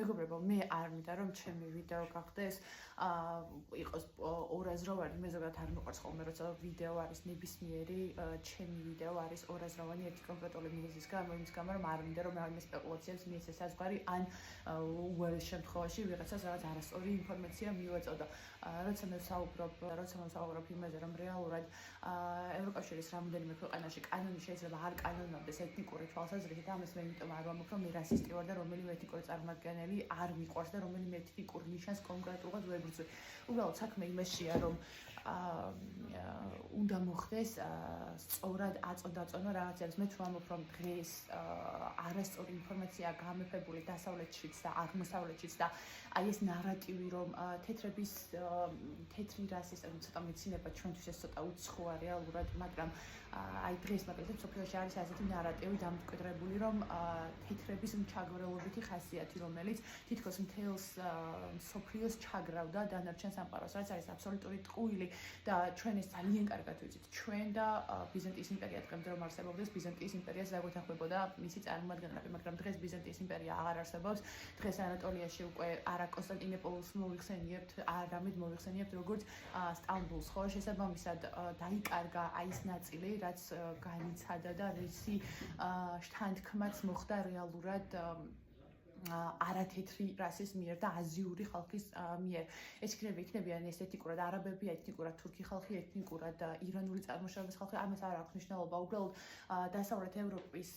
მეგობრებო, მე არ მინდა რომ ჩემი ვიდეო გახდეს იყოს ორაზროვანი, მე ზოგადად არ მიყვარს ხოლმე როცა ვიდეო არის ნებისმიერი, ჩემი ვიდეო არის ორაზროვანი ერთი კონკრეტული მიზეზის გამო, იმის გამო რომ არ მინდა რომ მე სპეკულაციებს მიეცე საზღვარი ან უველის შემთხვევაში ვიღაცას რაღაც არასწორი ინფორმაცია მივაწოდო. როცა მე ვსაუბრობ იმაზე, რომ რეალურად ევროკავშირის რამდენიმე ქვეყანაში კანონი შეიძლება არ კანონობდეს ეთნიკური თვალსაზრისით, ამას მე იმიტომ არ ვამბობ, რომ მე რასისტი ვარ და რომელიმე ეთნიკური წარმომადგენელი არ მიყვარს და რომელიმე ეთნიკურ ნიშანს კონკრეტულად ვებრძვი. უბრალოდ საქმე იმაშია, რომ უნდა მოხდეს სწორად აწოდაწონო რაღაცებს. მე თუ ვამბობ, რომ დღეს არასწორი ინფორმაციაა გამეფებული დასავლეთშიც და აღმოსავლეთშიც და აი ეს ნარატივი, რომ თეთრი რასის, ცოტა მეცინება ჩვენთვის ეს ცოტა უცხოა რეალურად, მაგრამ აი დღეს მაგალითად სოფიოში არის ასეთი ნარატივი დამკვიდრებული, რომ თეთრების მჩაგვრელობითი ხასიათი, რომელიც თითქოს მთელს სოფლიოს ჩაგრავდა დანარჩენ სამყაროს, რაც არის აბსოლუტური ტყუილი და ჩვენ ეს ძალიან კარგად ვიცით. ჩვენ და ბიზანტიის იმპერია დღემდე რომ არსებობდეს, ბიზანტიის იმპერიას დაგვეთანხმებოდა მისი წარმომადგენლები, მაგრამ დღეს ბიზანტიის იმპერია აღარ არსებობს. დღეს ანატოლიაში უკვე არა კონსტანტინოპოლს მოვიხსენიებთ, არამედ მოვიხსენიებთ როგორც სტამბულს, ხო? შესაბამისად დაიკარგა აი ეს ნაწილი, რაც განიცადა და რისი შთანთქმაც მოხდა რეალურად არათეთრი რასის მიერ და აზიური ხალხის მიერ. ეს იქნებიან ეს ეთნიკურად არაბები, ეთნიკურად თურქი ხალხი, ეთნიკურად ირანული წარმოშობის ხალხი, ამას არ აქვს მნიშვნელობა. უბრალოდ დასავლეთ ევროპის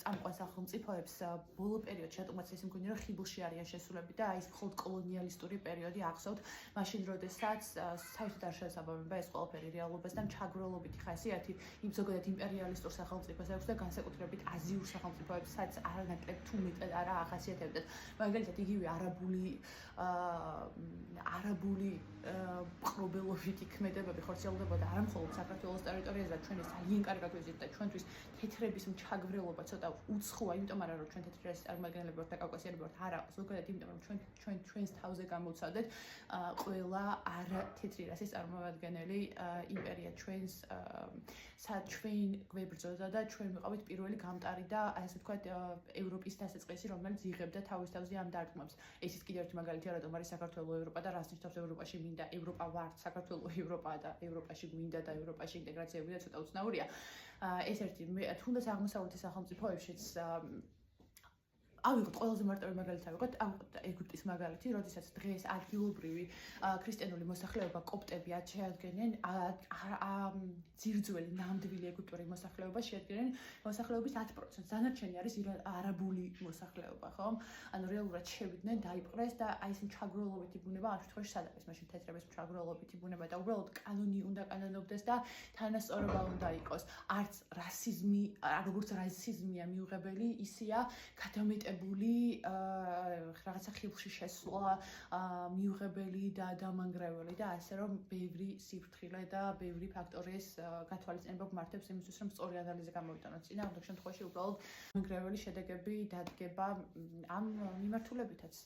წამყვან სახელმწიფოებს ბოლო პერიოდში რატომაც ეს მგონი რომ ხიბლში არიან შესულები და აი ეს მხოლოდ კოლონიალისტური პერიოდი ახსოვთ, მაშინ როდესაც საერთოდ არ შეესაბამება ეს ყველაფერი რეალობას და მჩაგვრელობითი ხასიათი იმ ზოგადად იმპერიალისტურ სახელმწიფოს აქვს და განსაკუთრებით აზიურ სახელმწიფოებსაც არანაკლებ თუ მეტად არა ახასიათებდა. მაგალითად იგივე არაბული პრობელობითი ქმედებები ხორციელდებოდა არა მხოლოდ საქართველოს ტერიტორიაზე და ჩვენ ეს ძალიან კარგად ვიცით და ჩვენთვის თეთრების მჩაგვრელობა ცოტა უცხოა, იმიტომ არა რომ ჩვენ თეთრი რასის წარმომადგენლები ვართ და კავკასიელები ვართ, არა, ზოგადად იმიტომ რომ ჩვენს თავზე გამოვცადეთ ყველა არათეთრი რასის წარმომადგენელი იმპერია ჩვენ გვებრძოდა და ჩვენ ვიყავით პირველი გამტარი და ასე ვთქვათ ევროპის დასაწყისი, რომელიც იღებდა თავის თავზე ამ დარტყმებს. ესიც კიდევ ერთი მაგალითია, რატომ არის საქართველოს ევროპა და რას ნიშნავს ევროპაში მინდა ევროპა ვართ, საქართველოს ევროპაა და ევროპაში გვინდა და ევროპაში ინტეგრაცია გვინდა, ცოტა უცნაურია. ეს ერთი, თუნდაც აღმოსავლეთის სახელმწიფოებშიც ავიღოთ ყველაზე მარტივი მაგალითი ავიღოთ ეგვიპტის მაგალითი, როდესაც დღეს ადგილობრივი ქრისტიანული მოსახლეობა კოპტები შეადგენენ ძირძველი ნამდვილი ეგვიპტური მოსახლეობა შეადგენენ მოსახლეობის 10%. დანარჩენი არის არაბული მოსახლეობა, ხო? ანუ რეალურად შევიდნენ, დაიპყრეს და აი ეს მჩაგვრელობითი ბუნება ამ შემთხვევაში სად არის? მაშინ თეთრების მჩაგვრელობითი ბუნება და უბრალოდ კანონი უნდა კანონობდეს და თანასწორობა უნდა იყოს. არც რასიზმი, როგორც რასიზმია მიუღებელი, ისეა რაღაცა ხილში შესვლა მიუღებელი და დამანგრეველი და ასე რომ ბევრი სიფრთხილე და ბევრი ფაქტორის გათვალისწინება გვმართებს იმისთვის, რომ სწორი ანალიზი გამოვიტანოთ. წინააღმდეგ შემთხვევაში უბრალოდ დამანგრეველი შედეგები დადგება ამ მიმართულებითაც.